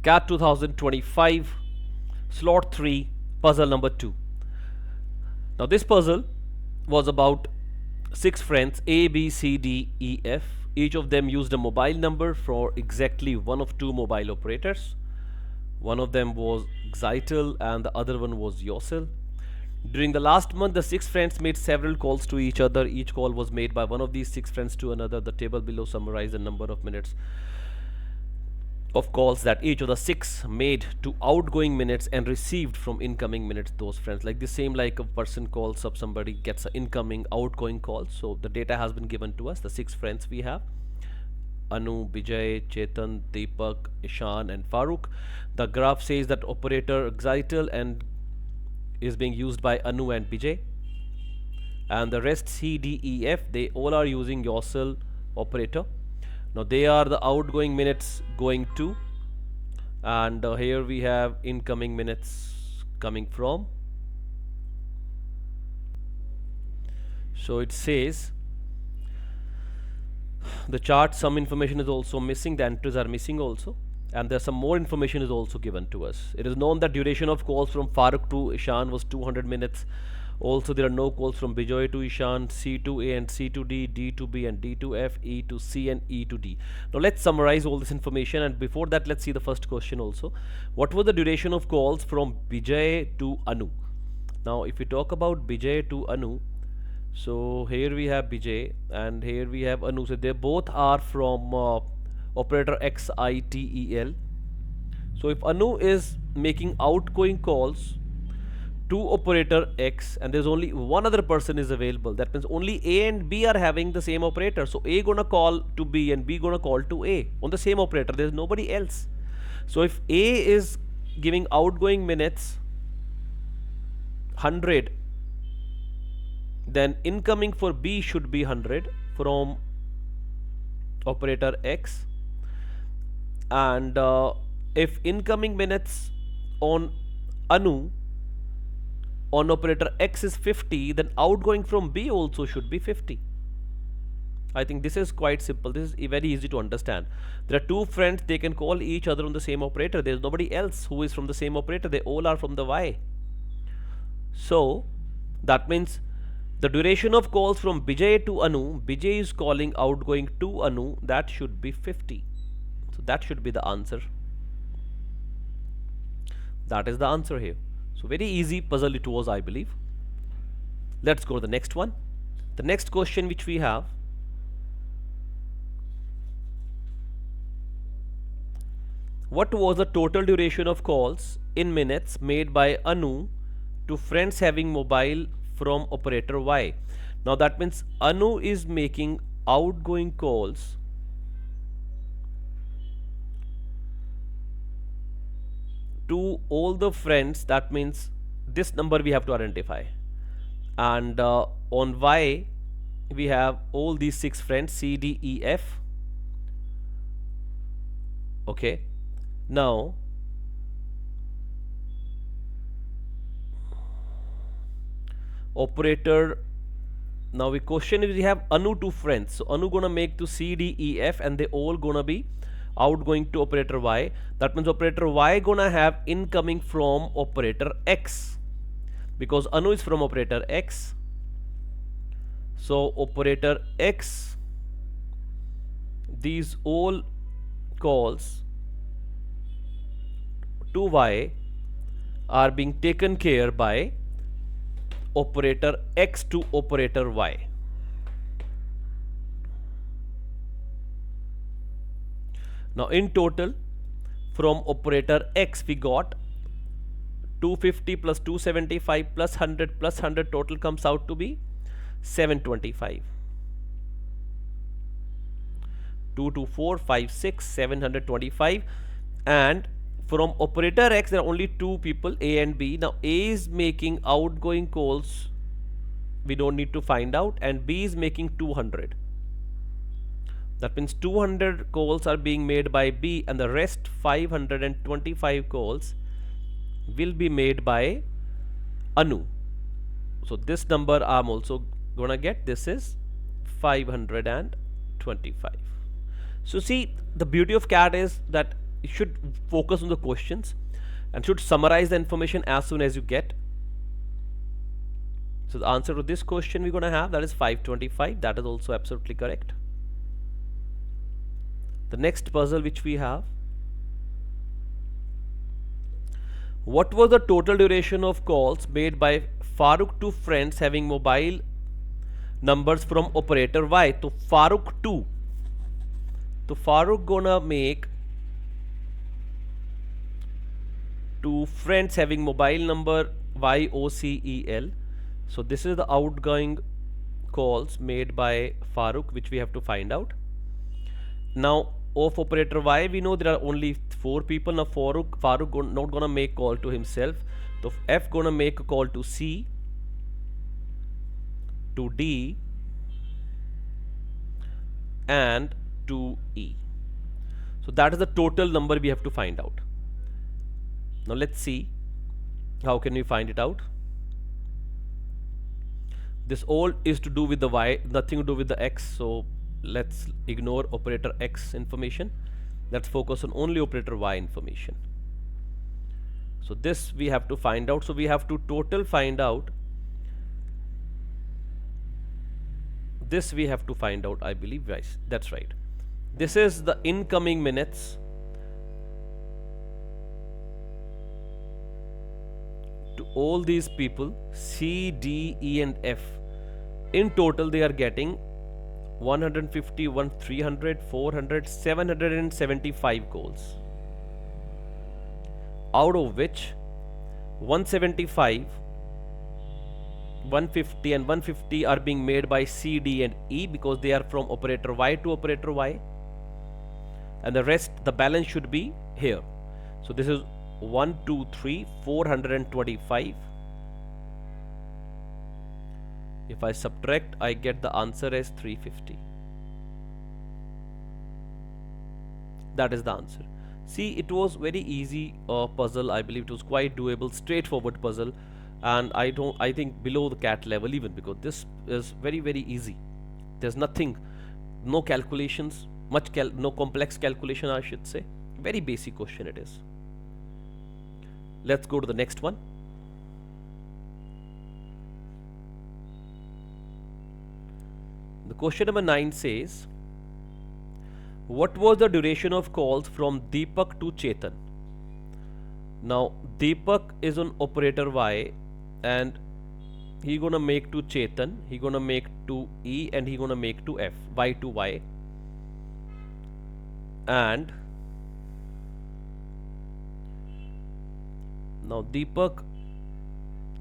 CAT 2025, slot 3, puzzle number 2. Now, this puzzle was about 6 friends A, B, C, D, E, F. Each of them used a mobile number for exactly one of two mobile operators. One of them was Xitel and the other one was Yocel. During the last month, the 6 friends made several calls to each other. Each call was made by one of these 6 friends to another. The table below summarizes the number of minutes of calls that each of the 6 made to outgoing minutes and received from incoming minutes those friends. Like the same, like a person calls up somebody, gets an incoming outgoing call. So the data has been given to us, the 6 friends we have: Anu, Bijay, Chetan, Deepak, Eshan and Faruq. The graph says that operator Xitel and is being used by Anu and Bijay, and the rest C, D, E, F, they all are using Yocel operator. Now they are the outgoing minutes going to, and here we have incoming minutes coming from. So it says the chart, some information is also missing, the entries are missing also, and there's some more information is also given to us. It is known that duration of calls from Faruq to Eshan was 200 minutes. Also, there are no calls from Bijay to Eshan, C to A and C to D, D to B and D to F, E to C and E to D. Now let's summarize all this information, and before that let's see the first question also. What was the duration of calls from Bijay to Anu? Now if we talk about Bijay to Anu, so here we have Bijay and here we have Anu. So they both are from operator Xitel. So if Anu is making outgoing calls to operator X and there's only one other person is available, that means only A and B are having the same operator. So A gonna call to B and B gonna call to A on the same operator. There's nobody else. So if A is giving outgoing minutes 100, then incoming for B should be 100 from operator X, and if incoming minutes on Anu on operator X is 50, then outgoing from B also should be 50. I think this is quite simple. This is very easy to understand. There are 2 friends, they can call each other on the same operator. There is nobody else who is from the same operator. They all are from the Y. So that means the duration of calls from Bijay to Anu, Bijay is calling outgoing to Anu, that should be 50. So that should be the answer. That is the answer here. So very easy puzzle it was, I believe. Let's go to the next one. The next question which we have: what was the total duration of calls in minutes made by Anu to friends having mobile from operator Y? Now that means Anu is making outgoing calls to all the friends. That means this number we have to identify, and on Y we have all these 6 friends C, D, E, F. Okay, now operator, now we question is we have Anu 2 friends, so Anu gonna make to C, D, E, F and they all gonna be outgoing to operator Y. That means operator Y gonna have incoming from operator X, because Anu is from operator X. So operator X, these all calls to Y are being taken care by operator X to operator Y. Now in total from operator X we got 250 plus 275 plus 100 plus 100, total comes out to be 725. 2 2 4 5 6 725, and from operator X there are only 2 people, A and B. Now A is making outgoing calls, we don't need to find out, and B is making 200. That means 200 calls are being made by B and the rest 525 calls will be made by Anu. So this number I'm also gonna get, this is 525. So see, the beauty of CAT is that you should focus on the questions and should summarize the information as soon as you get. So the answer to this question we're going to have, that is 525. That is also absolutely correct. The next puzzle which we have, what was the total duration of calls made by Faruq to friends having mobile numbers from operator Y? So Faruq gonna make to friends having mobile number YOCEL. So this is the outgoing calls made by Faruq, which we have to find out. Now of operator Y, we know there are only 4 people. Now Faruq not gonna make call to himself. So F gonna make a call to C, to D, and to E. So that is the total number we have to find out. Now let's see how can we find it out. This all is to do with the Y, nothing to do with the X. So let's ignore operator X information. Let's focus on only operator Y information. So this we have to find out. So we have to total find out. This we have to find out, I believe, guys. That's right. This is the incoming minutes to all these people, C, D, E and F. In total they are getting 150, 300, 400, 775 calls, out of which 175, 150 and 150 are being made by C, D and E because they are from operator Y to operator Y, and the rest, the balance should be here. So this is 1, 2, 3, 425. If I subtract, I get the answer as 350. That is the answer. See, it was very easy puzzle. I believe it was quite doable, straightforward puzzle, and I think below the cat level even, because this is very easy. There's nothing, no calculations, no complex calculation, I should say. Very basic question it is. Let's go to the next one. The question number 9 says, what was the duration of calls from Deepak to Chetan? Now Deepak is on operator Y and he gonna make to Chetan, he gonna make to E and he gonna make to F, Y to Y, and now Deepak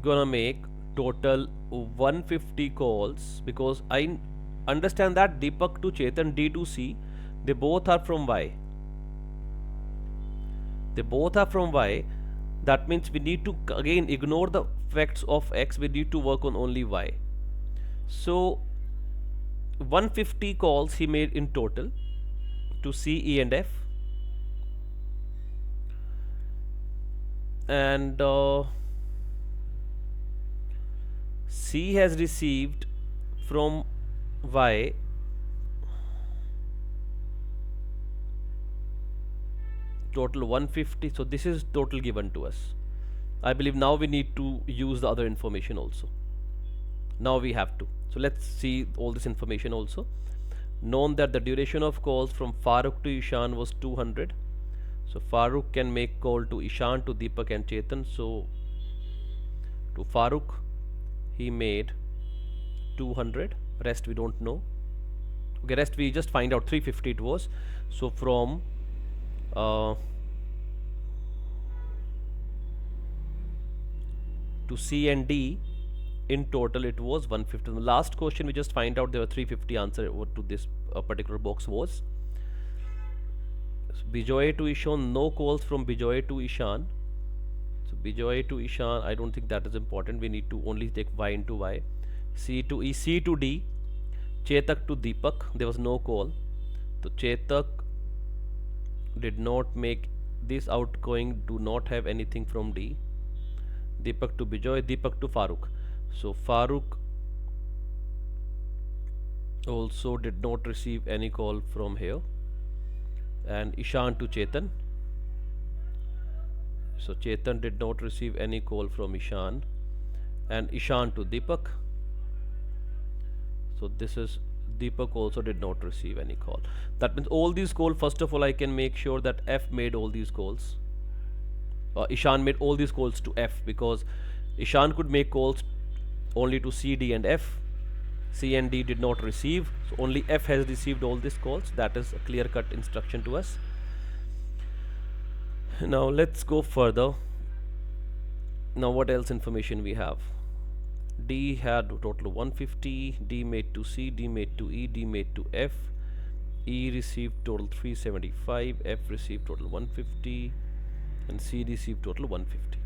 gonna make total 150 calls, because I understand that Deepak to Chetan, D to C, they both are from Y. They both are from Y. That means we need to again ignore the facts of X. We need to work on only Y. So 150 calls he made in total to C, E and F. And C has received from Y total 150. So this is total given to us. I believe now we need to use the other information also. Now we have to. So let's see all this information also. Known that the duration of calls from Faruq to Eshan was 200. So Faruq can make call to Eshan, to Deepak and Chetan. So to Faruq he made 200. Rest we don't know. Okay, rest we just find out 350 it was. So from to C and D, in total it was 150. The last question we just find out there were 350 answer to this particular box was. So Bijay to Eshan, no calls from Bijay to Eshan. So Bijay to Eshan, I don't think that is important. We need to only take Y into Y. C to E, C to D, Chetak to Deepak, there was no call. So Chetak did not make this outgoing, do not have anything from D. Deepak to Bijay, Deepak to Faruq. So Faruq also did not receive any call from here. And Eshan to Chetan. So Chetan did not receive any call from Eshan, and Eshan to Deepak. So this is Deepak also did not receive any call. That means all these calls, first of all, I can make sure that F made all these calls. Eshan made all these calls to F, because Eshan could make calls only to C, D and F. C and D did not receive, so only F has received all these calls. That is a clear-cut instruction to us. Now let's go further. Now what else information we have? D had a total of 150, D made to C, D made to E, D made to F, E received total 375, F received total 150, and C received total 150.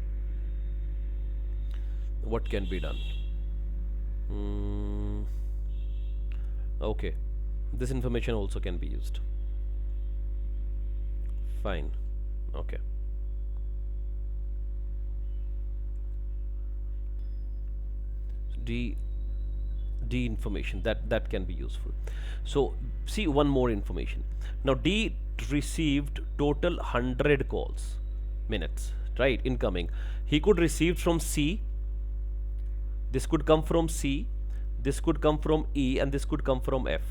What can be done? Okay, this information also can be used. Fine. Okay. D information that can be useful. So see one more information. Now D received total 100 calls minutes, right, incoming. He could receive from C, this could come from C, this could come from E, and this could come from F.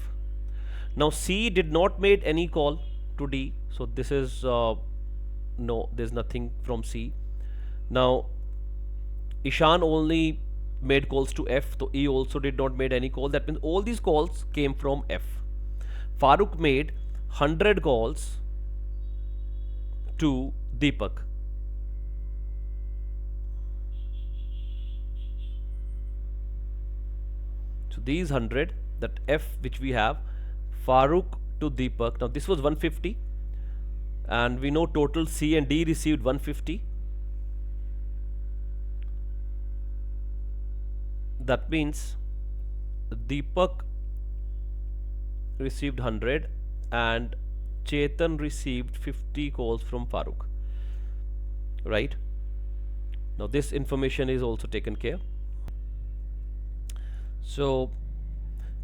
Now C did not made any call to D, so this is no, there's nothing from C. Now Eshan only made calls to F, so E also did not made any call. That means all these calls came from F. Faruq made 100 calls to Deepak. So these 100, that F which we have, Faruq to Deepak. Now this was 150, and we know total C and D received 150. That means Deepak received 100 and Chetan received 50 calls from Faruq, right? Now this information is also taken care. So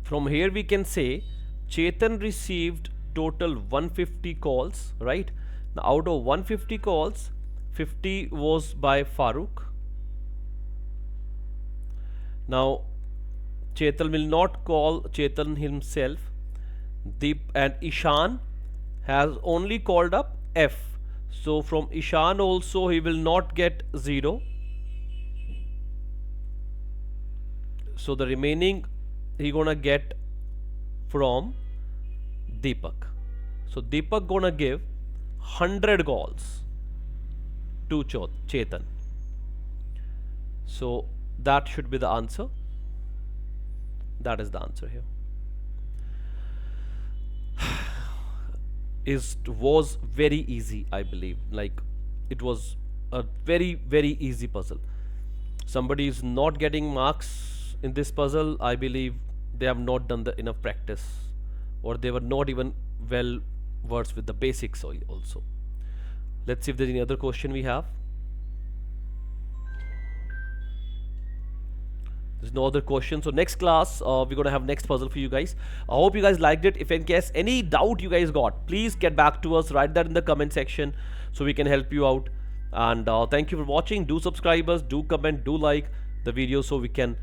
from here we can say Chetan received total 150 calls, right? Now out of 150 calls, 50 was by Faruq. Now Chetan will not call Chetan himself. And Eshan has only called up F. So from Eshan also he will not get 0. So the remaining he gonna get from Deepak. So Deepak gonna give 100 calls to Chetan. So that should be the answer. That is the answer here. Was very easy, I believe. Like, it was a very easy puzzle. Somebody is not getting marks in this puzzle, I believe they have not done the enough practice, or they were not even well versed with the basics also. Let's see if there's any other question we have. There's no other question. So next class, we're going to have next puzzle for you guys. I hope you guys liked it. If in case any doubt you guys got, please get back to us. Write that in the comment section so we can help you out. And thank you for watching. Do subscribe us, do comment, do like the video so we can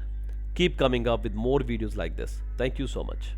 keep coming up with more videos like this. Thank you so much.